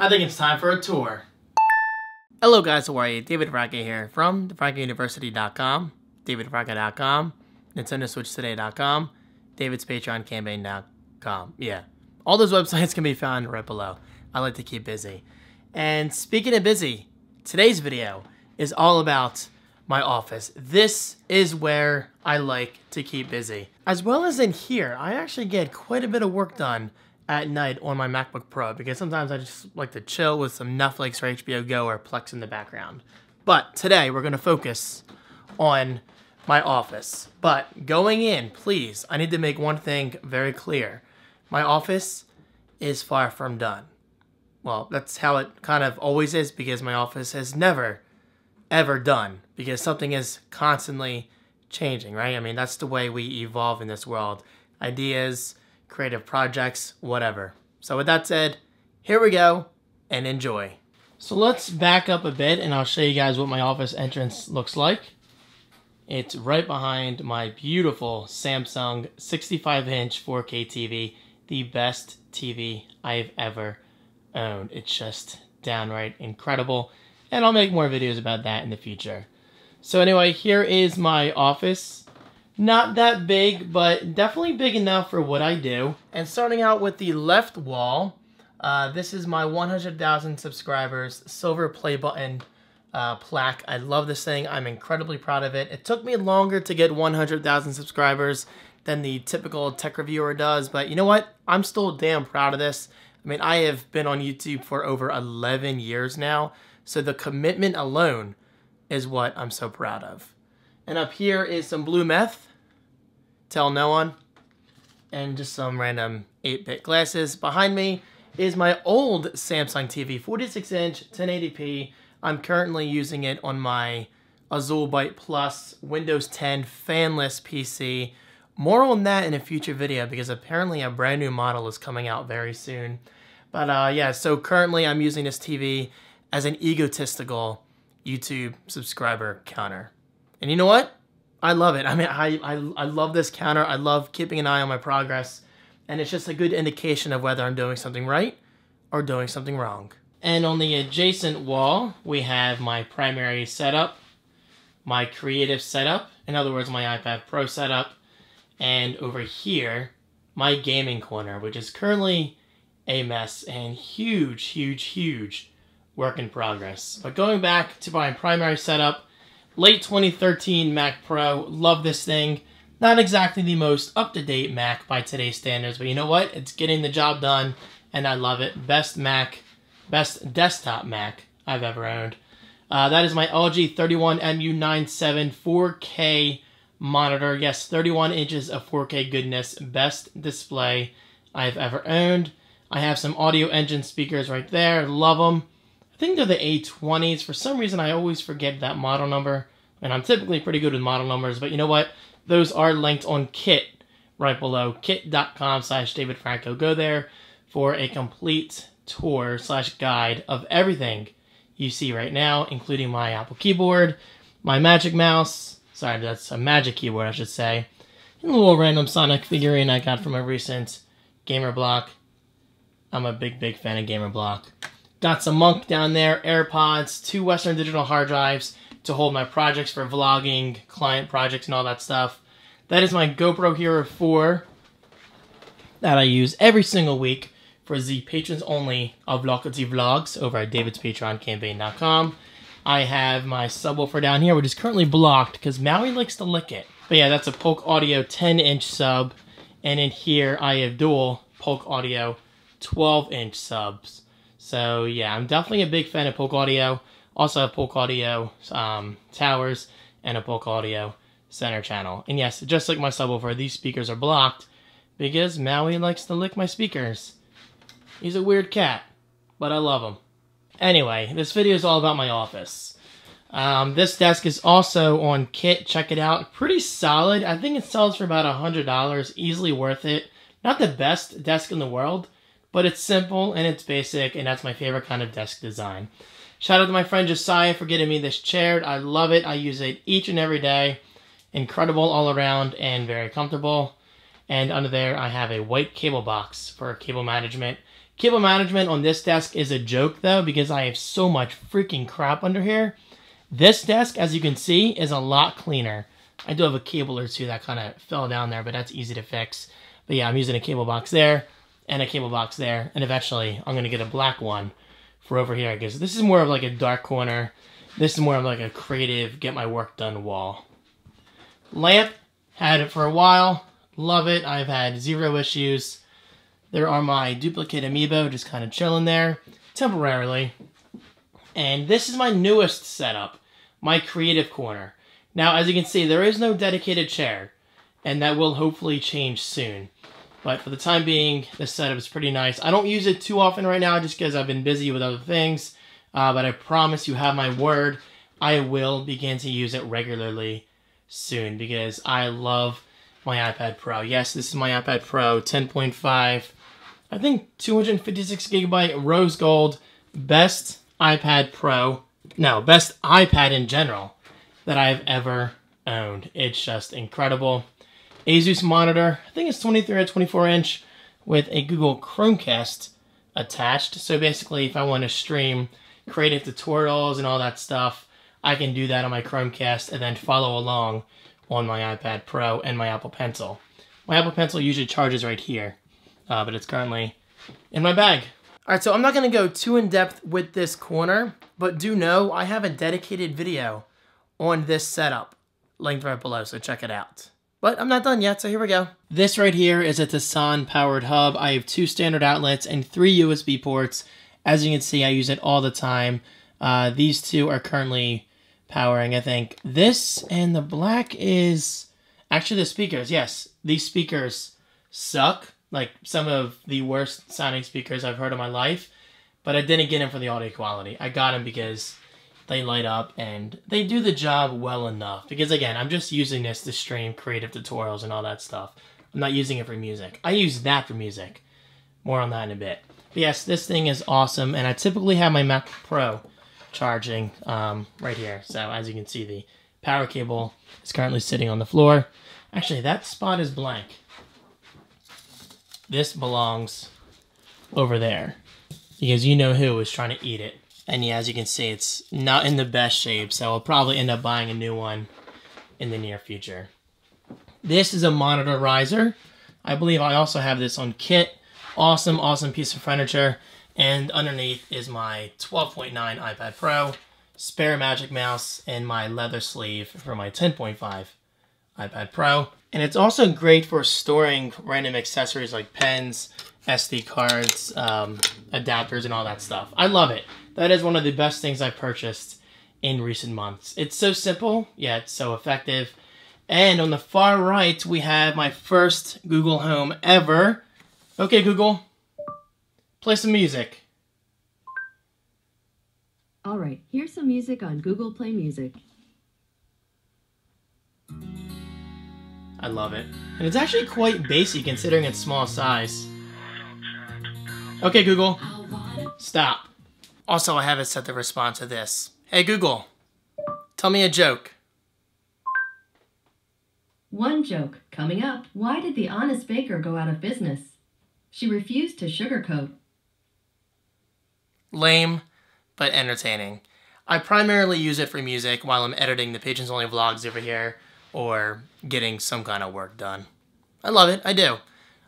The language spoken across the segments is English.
I think it's time for a tour. Hello guys, how are you? David Franco here from thefrancouniversity.com, davidfranco.com, nintendoswitchtoday.com, davidspatreoncampaign.com. Yeah, all those websites can be found right below. I like to keep busy. And speaking of busy, today's video is all about my office. This is where I like to keep busy. As well as in here, I actually get quite a bit of work done at night on my MacBook Pro because sometimes I just like to chill with some Netflix or HBO Go or Plex in the background. But today we're going to focus on my office. But going in, please, I need to make one thing very clear. My office is far from done. Well, that's how it kind of always is because my office has never, ever done because something is constantly changing, right? I mean, that's the way we evolve in this world. Ideas, creative projects, whatever. So with that said, here we go and enjoy. So let's back up a bit and I'll show you guys what my office entrance looks like. It's right behind my beautiful Samsung 65-inch 4K TV, the best TV I've ever owned. It's just downright incredible, and I'll make more videos about that in the future. So anyway, here is my office. Not that big, but definitely big enough for what I do. And starting out with the left wall, this is my 100,000 subscribers silver play button plaque. I love this thing. I'm incredibly proud of it. It took me longer to get 100,000 subscribers than the typical tech reviewer does, but you know what? I'm still damn proud of this. I mean, I have been on YouTube for over 11 years now, so the commitment alone is what I'm so proud of. And up here is some blue meth. Tell no one. And just some random 8-bit glasses. Behind me is my old Samsung TV, 46-inch, 1080p. I'm currently using it on my Azul Byte Plus Windows 10 fanless PC. More on that in a future video because apparently a brand new model is coming out very soon. But yeah, so currently I'm using this TV as an egotistical YouTube subscriber counter. And you know what? I love it. I mean, I love this counter. I love keeping an eye on my progress. And it's just a good indication of whether I'm doing something right or doing something wrong. And on the adjacent wall, we have my primary setup, my creative setup, in other words, my iPad Pro setup, and over here, my gaming corner, which is currently a mess and huge, huge, huge work in progress. But going back to my primary setup, late 2013 Mac Pro, love this thing. Not exactly the most up-to-date Mac by today's standards, but you know what? It's getting the job done, and I love it. Best desktop Mac I've ever owned. That is my LG 31MU97 4K monitor. Yes, 31 inches of 4K goodness. Best display I've ever owned. I have some Audio Engine speakers right there. Love them. I think they're the A20s. For some reason, I always forget that model number. And I'm typically pretty good with model numbers. But you know what? Those are linked on Kit right below. kit.com/DavidFranco. Go there for a complete tour / guide of everything you see right now, including my Apple keyboard, my Magic Mouse. Sorry, that's a Magic keyboard, I should say. And a little random Sonic figurine I got from a recent Gamer Block. I'm a big, big fan of Gamer Block. Got some Monk down there, AirPods, 2 Western Digital hard drives to hold my projects for vlogging, client projects, and all that stuff. That is my GoPro Hero 4 that I use every single week for the patrons only of Lockety Vlogs over at davidspatreoncampaign.com. I have my subwoofer down here, which is currently blocked because Maui likes to lick it. But yeah, that's a Polk Audio 10-inch sub. And in here, I have dual Polk Audio 12-inch subs. So yeah, I'm definitely a big fan of Polk Audio. Also have Polk Audio towers and a Polk Audio center channel. And yes, just like my subwoofer, these speakers are blocked because Maui likes to lick my speakers. He's a weird cat, but I love him. Anyway, this video is all about my office. This desk is also on Kit. Check it out. Pretty solid. I think it sells for about $100. Easily worth it. Not the best desk in the world, but it's simple and it's basic, and that's my favorite kind of desk design. Shout out to my friend Josiah for getting me this chair. I love it. I use it each and every day. Incredible all around and very comfortable. And under there, I have a white cable box for cable management. Cable management on this desk is a joke though, because I have so much freaking crap under here. This desk, as you can see, is a lot cleaner. I do have a cable or two that kind of fell down there, but that's easy to fix. But yeah, I'm using a cable box there and a cable box there, and eventually I'm going to get a black one for over here, because this is more of like a dark corner. This is more of like a creative, get my work done wall. Lamp, had it for a while. Love it. I've had zero issues. There are my duplicate amiibo just kind of chilling there temporarily. And this is my newest setup, my creative corner. Now, as you can see, there is no dedicated chair, and that will hopefully change soon. But for the time being, this setup is pretty nice. I don't use it too often right now just because I've been busy with other things. But I promise you have my word, I will begin to use it regularly soon because I love my iPad Pro. Yes, this is my iPad Pro 10.5. I think 256 gigabyte rose gold. Best iPad Pro. No, best iPad in general that I've ever owned. It's just incredible. Asus monitor. I think it's 23 or 24 inch with a Google Chromecast attached. So basically, if I want to stream creative tutorials and all that stuff, I can do that on my Chromecast and then follow along on my iPad Pro and my Apple Pencil. My Apple Pencil usually charges right here, but it's currently in my bag. All right, so I'm not going to go too in-depth with this corner, but do know I have a dedicated video on this setup linked right below, so check it out. But I'm not done yet, so here we go. This right here is a Tassan-powered hub. I have 2 standard outlets and 3 USB ports. As you can see, I use it all the time. These 2 are currently powering, I think. This and the black is actually the speakers. Yes, these speakers suck. Like some of the worst sounding speakers I've heard in my life. But I didn't get them for the audio quality. I got them because they light up and they do the job well enough. Because again, I'm just using this to stream creative tutorials and all that stuff. I'm not using it for music. I use that for music. More on that in a bit. But yes, this thing is awesome. And I typically have my Mac Pro charging right here. So as you can see, the power cable is currently sitting on the floor. Actually, that spot is blank. This belongs over there because you know who is trying to eat it. And yeah, as you can see, it's not in the best shape, so I'll probably end up buying a new one in the near future. This is a monitor riser. I believe I also have this on kit. Awesome, awesome piece of furniture. And underneath is my 12.9 iPad Pro, spare Magic Mouse, and my leather sleeve for my 10.5 iPad Pro. And it's also great for storing random accessories like pens, SD cards, adapters, and all that stuff. I love it. That is one of the best things I've purchased in recent months. It's so simple, yet so effective. And on the far right, we have my first Google Home ever. Okay, Google, play some music. All right, here's some music on Google Play Music. I love it. And it's actually quite bassy considering its small size. Okay, Google, stop. Also, I have it set to respond to this. Hey, Google, tell me a joke. One joke coming up. Why did the honest baker go out of business? She refused to sugarcoat. Lame, but entertaining. I primarily use it for music while I'm editing the Patrons Only vlogs over here or getting some kind of work done. I love it, I do.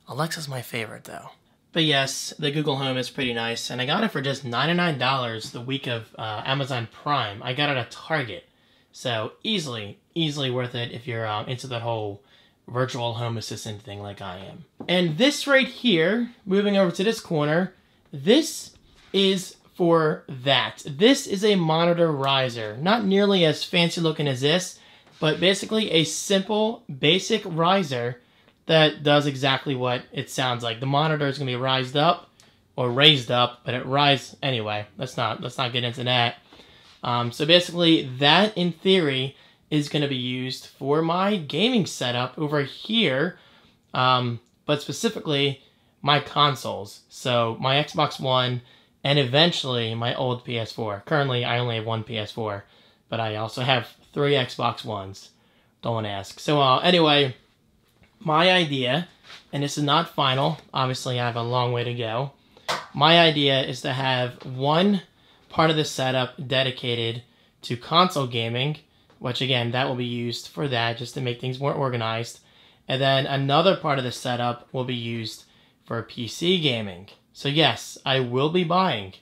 Alexa's my favorite though. But yes, the Google Home is pretty nice, and I got it for just $99 the week of Amazon Prime. I got it at Target, so easily worth it if you're into that whole virtual home assistant thing like I am. And this right here, moving over to this corner, this is for that. This is a monitor riser. Not nearly as fancy looking as this, but basically a simple, basic riser that does exactly what it sounds like. The monitor is going to be raised up, but it rises anyway. Let's not get into that. So basically, that in theory is going to be used for my gaming setup over here, but specifically my consoles. So my Xbox One and eventually my old PS4. Currently, I only have one PS4, but I also have 3 Xbox Ones. Don't ask. So anyway, my idea, and this is not final, obviously I have a long way to go, My idea is to have one part of the setup dedicated to console gaming, which again, that will be used for that, just to make things more organized. And then another part of the setup will be used for PC gaming. So yes, I will be building.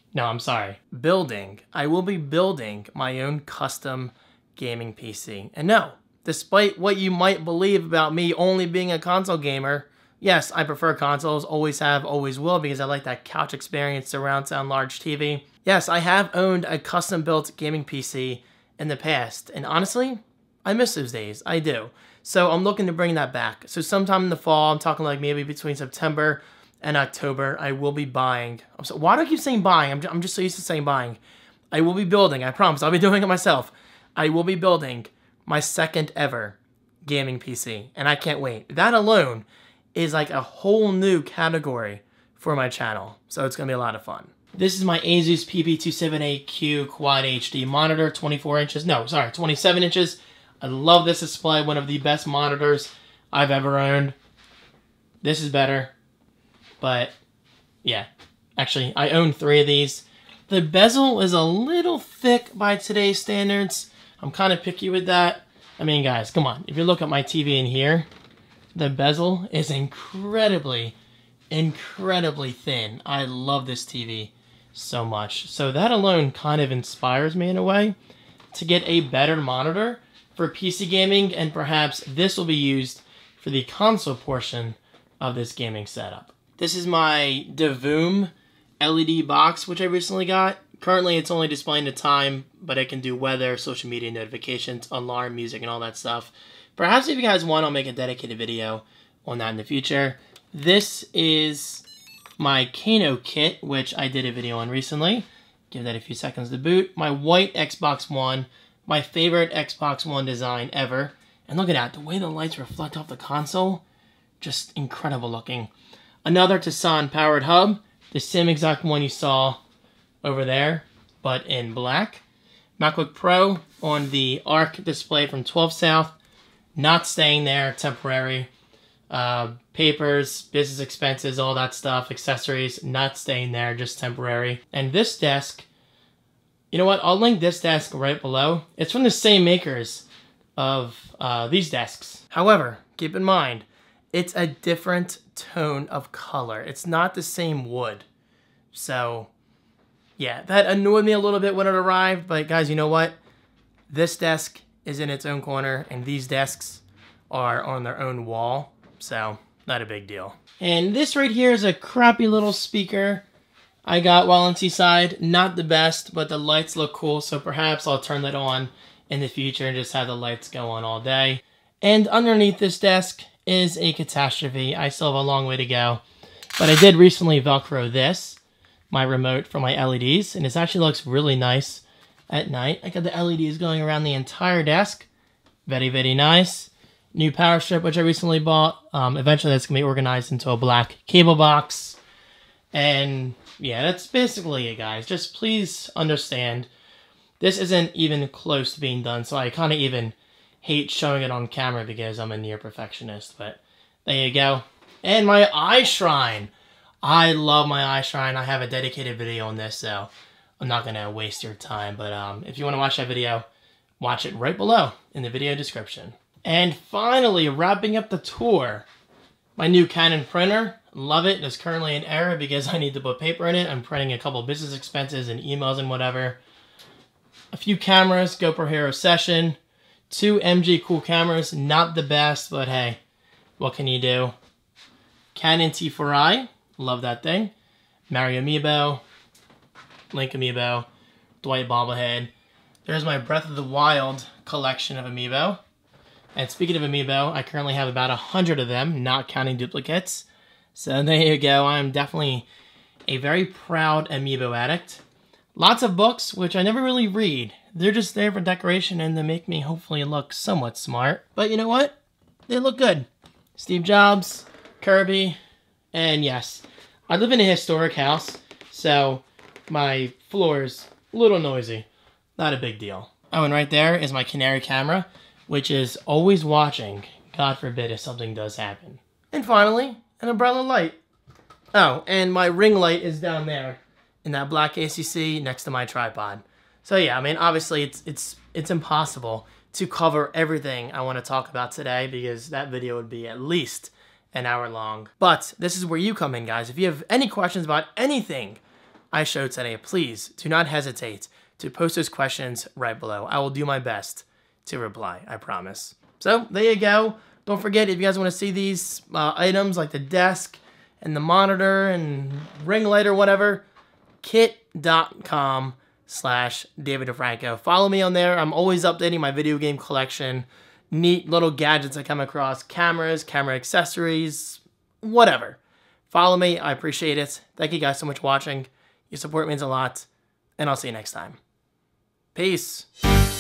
I will be building my own custom gaming PC. And no, despite what you might believe about me only being a console gamer, yes, I prefer consoles, always have, always will, because I like that couch experience, surround sound, large TV. Yes, I have owned a custom-built gaming PC in the past, and honestly, I miss those days. I do. So I'm looking to bring that back. So sometime in the fall, I'm talking like maybe between September and October, I will be buying. Why do I keep saying buying? I'm just so used to saying buying. I will be building, I promise. I'll be doing it myself. I will be building my second ever gaming PC, and I can't wait. That alone is like a whole new category for my channel, so it's gonna be a lot of fun. This is my Asus PP278Q Quad HD monitor, 27 inches. I love this display, one of the best monitors I've ever owned. This is better, but yeah. Actually, I own 3 of these. The bezel is a little thick by today's standards. I'm kind of picky with that. I mean, guys, come on. If you look at my TV in here, the bezel is incredibly thin. I love this TV so much. So that alone kind of inspires me in a way to get a better monitor for PC gaming, and perhaps this will be used for the console portion of this gaming setup. This is my DeVoom LED box, which I recently got. Currently, it's only displaying the time, but it can do weather, social media notifications, alarm music, and all that stuff. Perhaps if you guys want, I'll make a dedicated video on that in the future. This is my Kano kit, which I did a video on recently. Give that a few seconds to boot. My white Xbox One, my favorite Xbox One design ever. And look at that, the way the lights reflect off the console, just incredible looking. Another Tucson powered hub, the same exact one you saw over there, but in black. MacBook Pro on the ARC display from 12 South, not staying there, temporary. Papers, business expenses, all that stuff, accessories, not staying there, just temporary. And this desk, you know what, I'll link this desk right below. It's from the same makers of these desks. However, keep in mind, it's a different tone of color. It's not the same wood. So, yeah, that annoyed me a little bit when it arrived, but guys, you know what? This desk is in its own corner, and these desks are on their own wall, so not a big deal. And this right here is a crappy little speaker I got while on Seaside. Not the best, but the lights look cool, so perhaps I'll turn that on in the future and just have the lights go on all day. And underneath this desk is a catastrophe. I still have a long way to go, but I did recently Velcro this, my remote for my LEDs, and it actually looks really nice at night. I got the LEDs going around the entire desk. Very, very nice. New power strip, which I recently bought. Eventually that's going to be organized into a black cable box. And yeah, that's basically it, guys. Just please understand, this isn't even close to being done, so I kind of even hate showing it on camera because I'm a near perfectionist, but there you go. And my eye shrine. I love my eye shrine. I have a dedicated video on this, so I'm not going to waste your time, but if you want to watch that video, watch it right below in the video description. And finally, wrapping up the tour, my new Canon Printer. Love it. It's currently in error because I need to put paper in it. I'm printing a couple business expenses and emails and whatever. A few cameras, GoPro Hero Session, 2 MG Cool cameras, not the best, but hey, what can you do? Canon T4i, love that thing. Mario Amiibo, Link Amiibo, Dwight Bobblehead. There's my Breath of the Wild collection of Amiibo. And speaking of Amiibo, I currently have about 100 of them, not counting duplicates. So there you go, I'm definitely a very proud Amiibo addict. Lots of books, which I never really read. They're just there for decoration and to make me hopefully look somewhat smart. But you know what? They look good. Steve Jobs, Kirby, and yes, I live in a historic house, so my floor is a little noisy. Not a big deal. Oh, and right there is my Canary camera, which is always watching. God forbid if something does happen. And finally, an umbrella light. Oh, and my ring light is down there in that black ACC next to my tripod. So yeah, I mean, obviously it's impossible to cover everything I want to talk about today because that video would be at least an hour long. But this is where you come in, guys. If you have any questions about anything I showed today, please do not hesitate to post those questions right below. I will do my best to reply, I promise. So there you go. Don't forget, if you guys want to see these items like the desk and the monitor and ring light or whatever, kit.com/DavidFranco. Follow me on there. I'm always updating my video game collection, neat little gadgets I come across, cameras, camera accessories, whatever. Follow me. I appreciate it. Thank you guys so much for watching. Your support means a lot, and I'll see you next time. Peace.